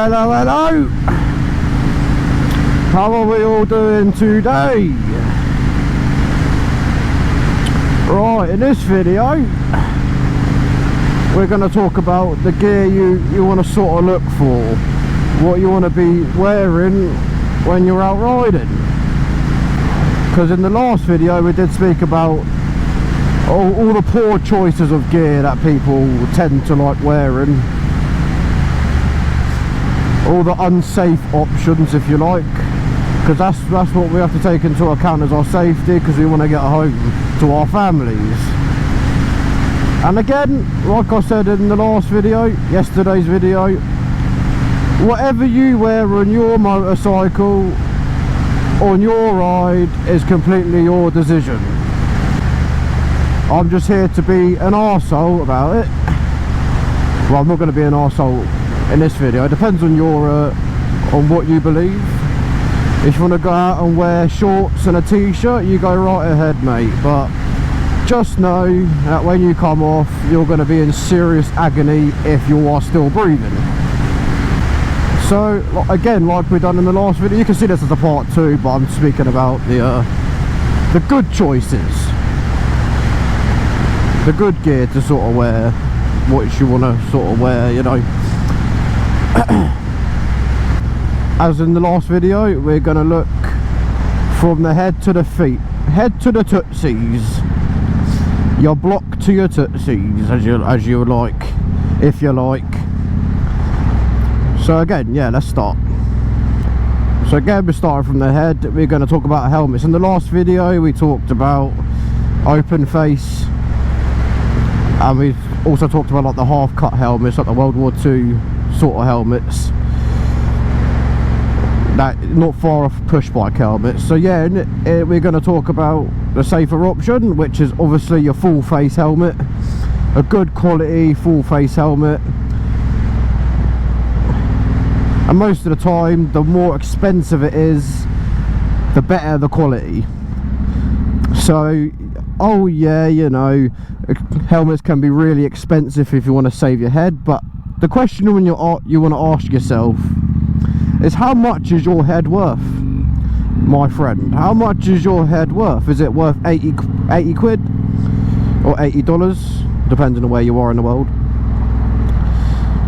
Hello, hello. How are we all doing today? Right, in this video we're going to talk about the gear you want to sort of look for, what you want to be wearing when you're out riding. Because in the last video we did speak about all the poor choices of gear that people tend to like wearing, all the unsafe options, if you like, because that's what we have to take into account as our safety, because we want to get home to our families. And again, like I said in the last video, yesterday's video, whatever you wear on your motorcycle, on your ride, is completely your decision. I'm just here to be an arsehole about it. Well, I'm not going to be an arsehole in this video. It depends on your on what you believe. If you want to go out and wear shorts and a t-shirt, you go right ahead, mate, but just know that when you come off, you're going to be in serious agony if you are still breathing. So again, like we've done in the last video, you can see this as a part 2, but I'm speaking about the good choices, the good gear to sort of wear, what you want to sort of wear, you know. As in the last video, we're going to look from the head to the feet, head to the tootsies, your block to your tootsies, as you like, if you like. So again, yeah, let's start. So again, we're starting from the head. We're going to talk about helmets. In the last video we talked about open face, and we also talked about like the half cut helmets, like the World War II sort of helmets, that not far off push bike helmets. So yeah, we're going to talk about the safer option, which is obviously your full face helmet, a good quality full face helmet. And most of the time, the more expensive it is, the better the quality. So, oh yeah, you know, helmets can be really expensive if you want to save your head, but the question when you want to ask yourself is, how much is your head worth, my friend? How much is your head worth? Is it worth 80 quid or $80, depending on where you are in the world?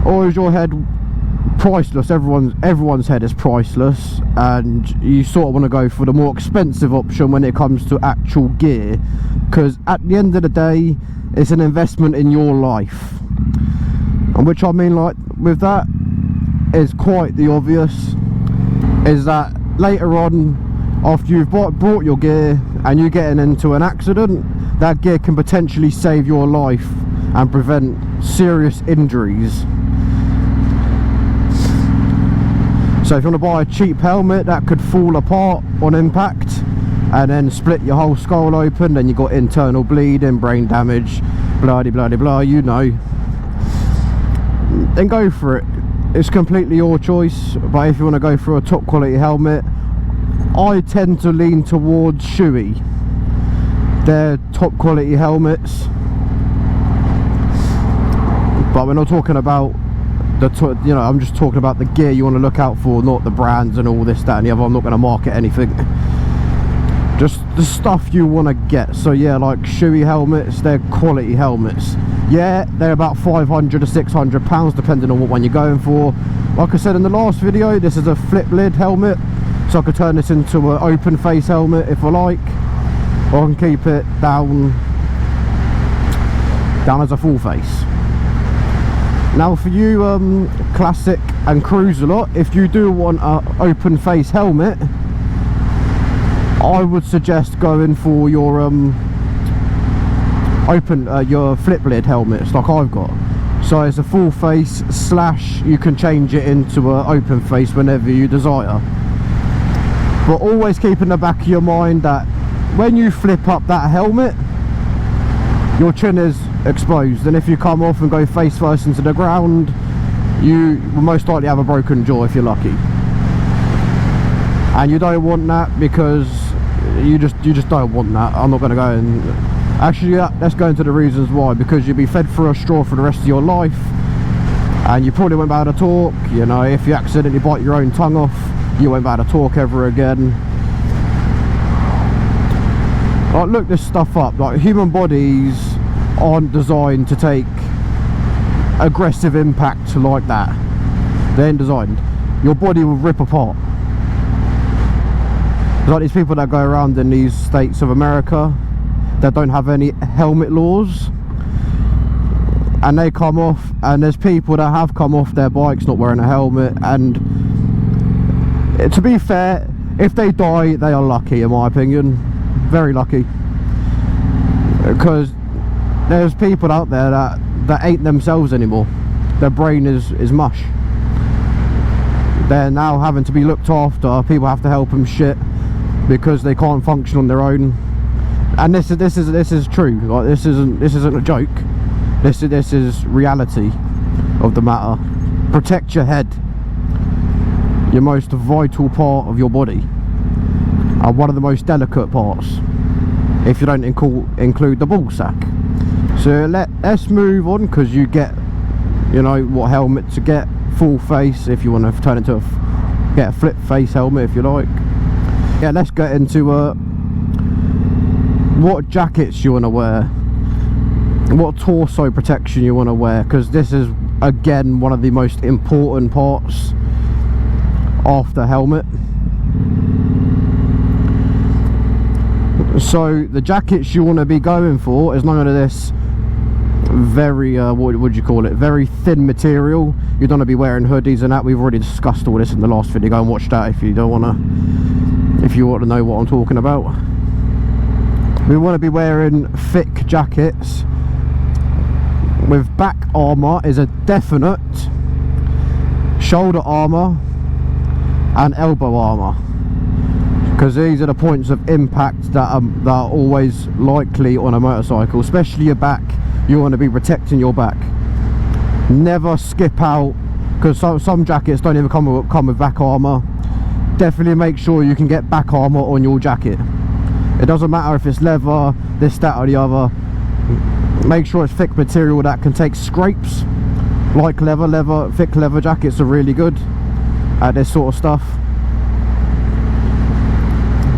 Or is your head priceless? Everyone's head is priceless, and you sort of want to go for the more expensive option when it comes to actual gear, because at the end of the day, it's an investment in your life. And which I mean, like, with that is quite the obvious, is that later on, after you've brought your gear and you're getting into an accident, that gear can potentially save your life and prevent serious injuries. So if you want to buy a cheap helmet that could fall apart on impact and then split your whole skull open, then you got internal bleeding, brain damage, blah de blah de blah, you know, then go for it. It's completely your choice. But if you want to go for a top quality helmet, I tend to lean towards Shoei. They're top quality helmets, but we're not talking about you know, I'm just talking about the gear you want to look out for, not the brands and all this, that and the other. I'm not going to market anything, just the stuff you want to get. So yeah, like Shoei helmets, they're quality helmets. Yeah, they're about 500 to 600 pounds depending on what one you're going for. Like I said in the last video, this is a flip lid helmet, so I could turn this into an open face helmet if I like, or I can keep it down as a full face. Now for you classic and cruiser lot, if you do want an open face helmet, I would suggest going for your your flip lid helmets like I've got. So it's a full face slash you can change it into an open face whenever you desire. But always keep in the back of your mind that when you flip up that helmet, your chin is exposed, and if you come off and go face first into the ground, you will most likely have a broken jaw if you're lucky. And you don't want that, because you just don't want that. I'm not going to go and actually let's go into the reasons why. Because you'll be fed through a straw for the rest of your life, and you probably won't be able to talk. You know, if you accidentally bite your own tongue off, you won't be able to talk ever again. Like, look this stuff up. Like, human bodies aren't designed to take aggressive impact like that. They ain't designed. Your body will rip apart. There's like these people that go around in these states of America that don't have any helmet laws, and they come off, and there's people that have come off their bikes not wearing a helmet, and to be fair, if they die, they are lucky, in my opinion. Very lucky, because there's people out there that ain't themselves anymore. Their brain is mush. They're now having to be looked after. People have to help them shit because they can't function on their own. And this is true. Like, this isn't a joke. This is reality of the matter. Protect your head, your most vital part of your body, and one of the most delicate parts, if you don't include the ball sack. So let's move on, because you get, you know, what helmet to get. Full face, if you want to turn into get a flip face helmet, if you like. Yeah, let's get into what jackets you want to wear, what torso protection you want to wear, because this is again one of the most important parts of the helmet. So the jackets you want to be going for is none of this very what would you call it, very thin material. You don't want to be wearing hoodies and that. We've already discussed all this in the last video. Go and watch that if you want to know what I'm talking about. We want to be wearing thick jackets with back armor is a definite, shoulder armor and elbow armor, because these are the points of impact that are always likely on a motorcycle, especially your back. You want to be protecting your back. Never skip out, because some jackets don't even come with back armor. Definitely make sure you can get back armor on your jacket. It doesn't matter if it's leather, this, that or the other. Make sure it's thick material that can take scrapes. Like thick leather jackets are really good at this sort of stuff.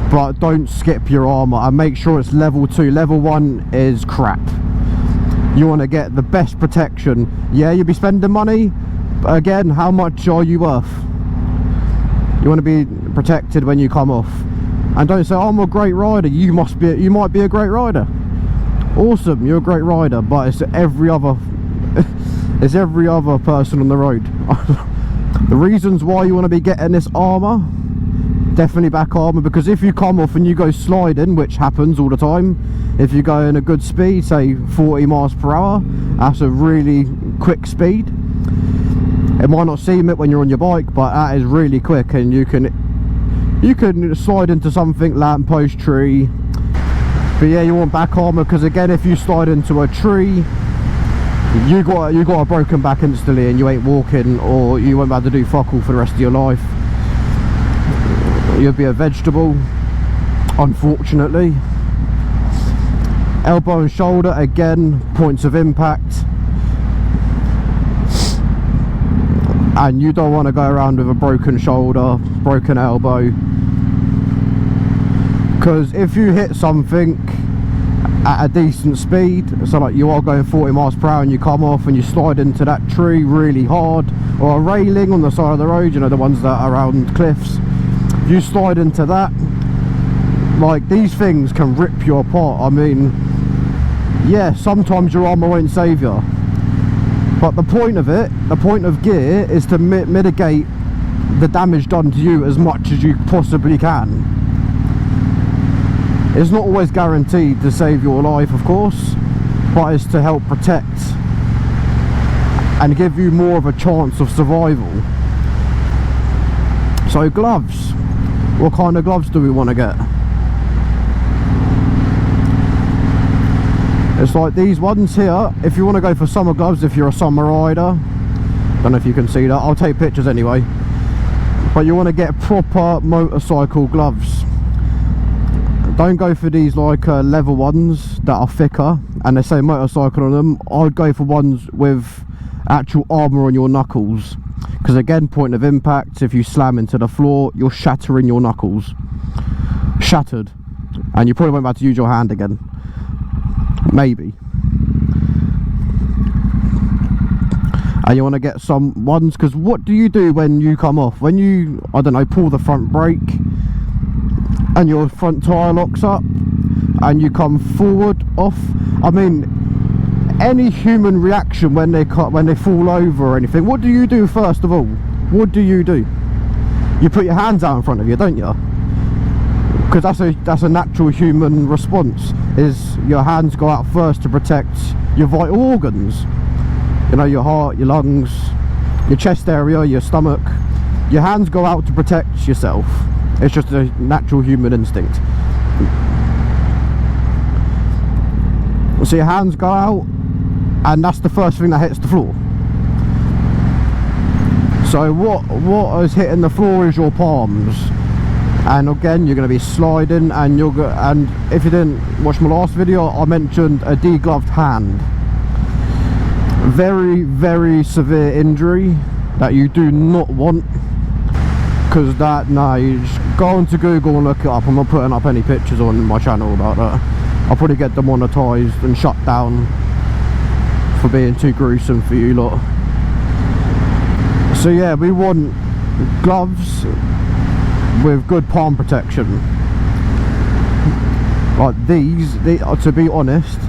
But don't skip your armor, and make sure it's level 2. Level 1 is crap. You want to get the best protection. Yeah, you'll be spending money, but again, how much are you worth? You want to be protected when you come off. And don't say, oh, I'm a great rider. You might be a great rider. Awesome, you're a great rider, but it's every other it's every other person on the road. The reasons why you want to be getting this armor, definitely back armor, because if you come off and you go sliding, which happens all the time, if you go in a good speed, say 40 miles per hour, that's a really quick speed. It might not seem it when you're on your bike, but that is really quick, and you can slide into something, lamppost, tree. But yeah, you want back armor, because again, if you slide into a tree, you got a broken back instantly, and you ain't walking, or you won't be able to do fuck all for the rest of your life. You'll be a vegetable, unfortunately. Elbow and shoulder, again, points of impact, and you don't want to go around with a broken shoulder, broken elbow, because if you hit something at a decent speed, so like you are going 40 miles per hour and you come off and you slide into that tree really hard, or a railing on the side of the road, you know, the ones that are around cliffs, you slide into that, like, these things can rip you apart. I mean, yeah, sometimes your armor won't save you, but the point of it, the point of gear, is to mitigate the damage done to you as much as you possibly can. It's not always guaranteed to save your life, of course, but it's to help protect and give you more of a chance of survival. So gloves, what kind of gloves do we want to get? It's like these ones here. If you want to go for summer gloves, if you're a summer rider, don't know if you can see that, I'll take pictures anyway, but you want to get proper motorcycle gloves. Don't go for these like leather ones that are thicker and they say motorcycle on them. I would go for ones with actual armour on your knuckles, because again, point of impact, if you slam into the floor, you're shattering your knuckles. Shattered. And you probably won't be able to use your hand again. Maybe. And you want to get some ones, because what do you do when you come off? When you, I don't know, pull the front brake and your front tyre locks up and you come forward off, I mean, any human reaction when they fall over or anything, what do you do first of all? What do? You put your hands out in front of you, don't you? Because that's a natural human response, is your hands go out first to protect your vital organs. You know, your heart, your lungs, your chest area, your stomach. Your hands go out to protect yourself. It's just a natural human instinct. So your hands go out, and that's the first thing that hits the floor. So what is hitting the floor is your palms. And again, you're going to be sliding, and and if you didn't watch my last video, I mentioned a degloved hand. Very, very severe injury that you do not want, because you just go onto Google and look it up. I'm not putting up any pictures on my channel about that. I'll probably get demonetized and shut down for being too gruesome for you lot. So yeah, we want gloves with good palm protection. Like these, to be honest,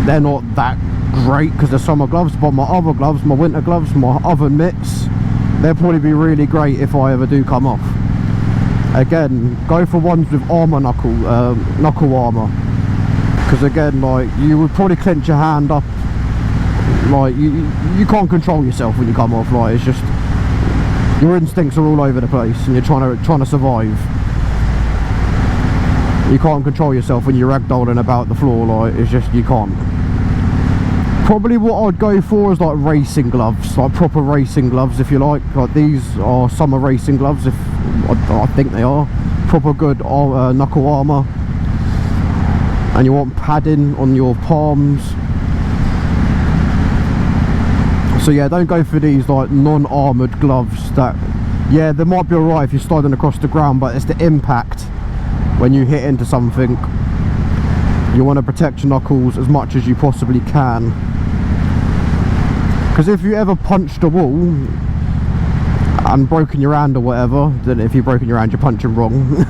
they're not that great, because they're summer gloves, but my other gloves, my winter gloves, my other mitts, they'll probably be really great if I ever do come off. Again, go for ones with armour knuckle armour, because again, like, you would probably clench your hand up, like you can't control yourself when you come off. Like, it's just your instincts are all over the place and you're trying to survive. You can't control yourself when you're ragdolling about the floor. Like, it's just, you can't. Probably what I'd go for is like racing gloves, like proper racing gloves, if you like. Like, these are summer racing gloves, if I think they are. Proper good knuckle armour. And you want padding on your palms. So yeah, don't go for these like non-armoured gloves that, yeah, they might be alright if you're sliding across the ground, but it's the impact when you hit into something. You want to protect your knuckles as much as you possibly can, because if you ever punched a wall and broken your hand or whatever, then if you've broken your hand, you're punching wrong.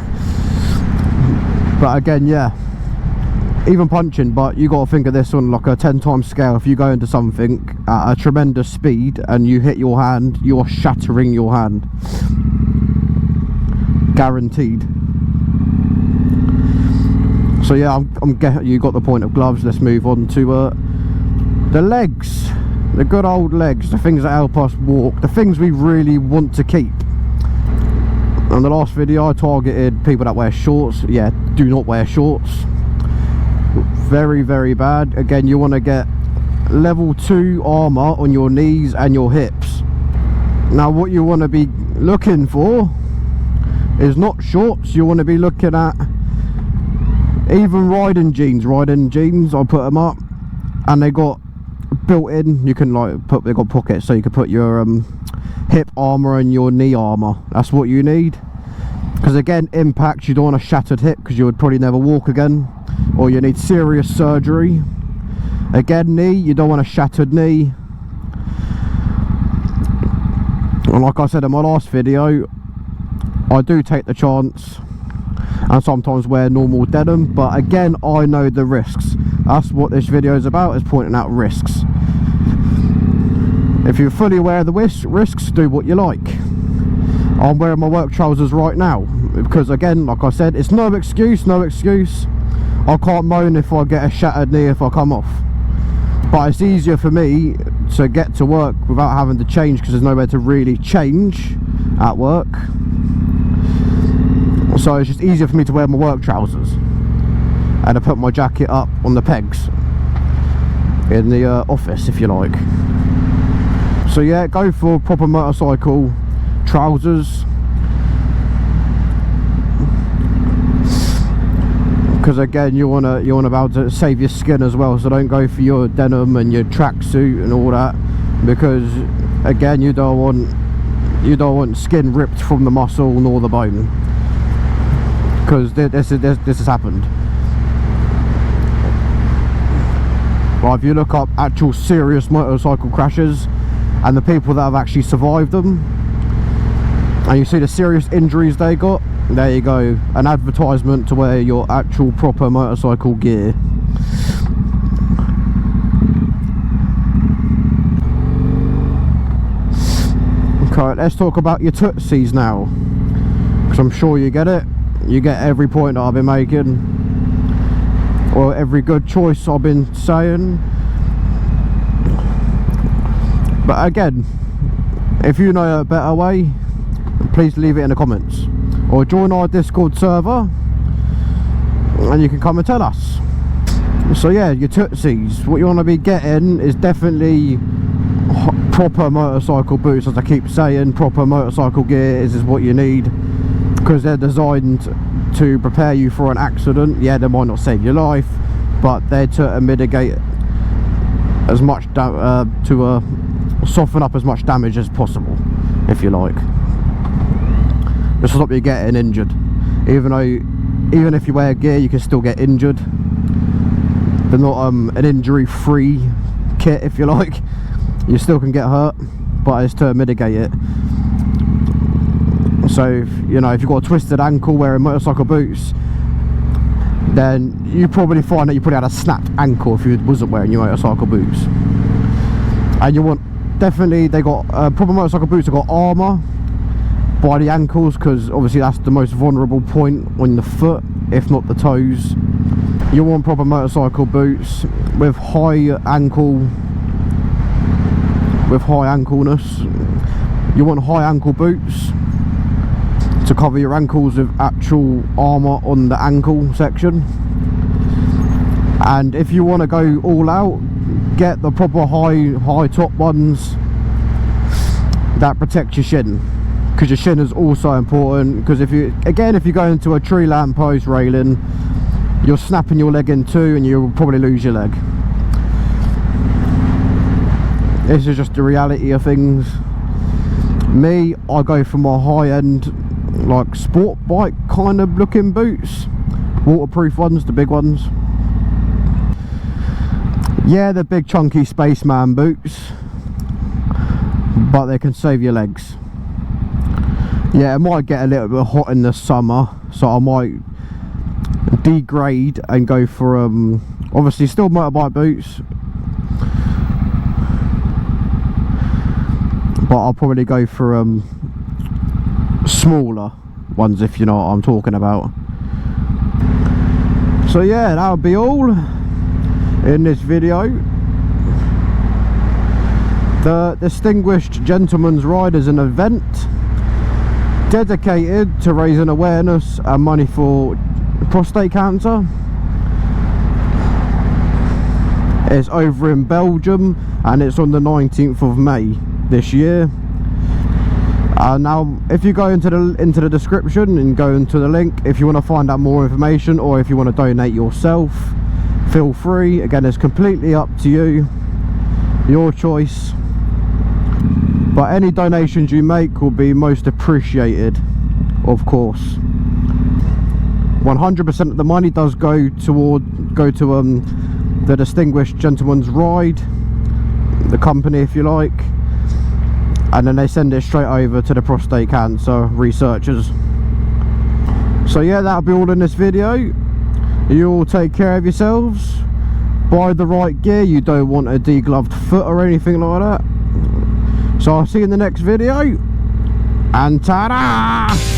But again, yeah, even punching, but you got to think of this on like a 10 times scale. If you go into something at a tremendous speed and you hit your hand, you're shattering your hand, guaranteed. So yeah, you got the point of gloves. Let's move on to the legs, the good old legs, the things that help us walk, the things we really want to keep. On the last video I targeted people that wear shorts. Yeah, do not wear shorts. Very, very bad. Again, you want to get level 2 armour on your knees and your hips. Now what you want to be looking for is not shorts. You want to be looking at even riding jeans. I'll put them up, and they got built in, you can like they got pockets, so you can put your hip armour and your knee armour. That's what you need, because again, impact, you don't want a shattered hip, because you would probably never walk again, or you need serious surgery. Again, knee, you don't want a shattered knee. And like I said in my last video, I do take the chance and sometimes wear normal denim, but again, I know the risks. That's what this video is about, is pointing out risks. If you're fully aware of the risks, do what you like. I'm wearing my work trousers right now because, again, like I said, it's no excuse. I can't moan if I get a shattered knee if I come off, but it's easier for me to get to work without having to change, because there's nowhere to really change at work. So it's just easier for me to wear my work trousers and to put my jacket up on the pegs in the office, if you like. So yeah, go for proper motorcycle trousers, because again, you want to be able to save your skin as well. So don't go for your denim and your tracksuit and all that. because again, you don't want skin ripped from the muscle nor the bone, because this has happened. Well, if you look up actual serious motorcycle crashes and the people that have actually survived them, and you see the serious injuries they got, there you go, an advertisement to wear your actual proper motorcycle gear. Okay, let's talk about your tootsies now, because I'm sure you get it. You get every point that I've been making, or every good choice I've been saying. But again, if you know a better way, please leave it in the comments, or join our Discord server and you can come and tell us. So yeah, your tootsies, what you want to be getting is definitely proper motorcycle boots. As I keep saying, proper motorcycle gear is what you need, because they're designed to prepare you for an accident. Yeah, they might not save your life, but they're to mitigate as much soften up as much damage as possible, if you like, just stop you getting injured. Even if you wear gear, you can still get injured. They're not an injury-free kit, if you like. You still can get hurt, but it's to mitigate it. So, you know, if you've got a twisted ankle wearing motorcycle boots, then you probably find that you probably had a snapped ankle if you wasn't wearing your motorcycle boots. And you want, definitely, they got proper motorcycle boots have got armour by the ankles, because obviously that's the most vulnerable point on the foot, if not the toes. You want proper motorcycle boots with high ankleness. You want high ankle boots to cover your ankles with actual armour on the ankle section. And if you want to go all out, get the proper high top ones that protect your shin, because your shin is also important. Because if you go into a tree lamp post railing, you're snapping your leg in two and you'll probably lose your leg. This is just the reality of things. Me, I go for my high-end, like sport bike kind of looking boots, waterproof ones, the big ones. Yeah, they're big chunky spaceman boots, but they can save your legs. Yeah, it might get a little bit hot in the summer, so I might degrade and go for obviously still motorbike boots, but I'll probably go for smaller ones, if you know what I'm talking about. So yeah, that'll be all in this video. The Distinguished Gentleman's Ride is an event dedicated to raising awareness and money for prostate cancer. It's over in Belgium and it's on the 19th of May this year. Now if you go into the description and go into the link, if you want to find out more information, or if you want to donate yourself, feel free. Again, it's completely up to you, your choice, but any donations you make will be most appreciated, of course. 100% of the money does go to the Distinguished Gentleman's Ride, the company, if you like, and then they send it straight over to the prostate cancer researchers. So yeah, that'll be all in this video. You all take care of yourselves, buy the right gear, you don't want a degloved foot or anything like that. So I'll see you in the next video, and ta-da!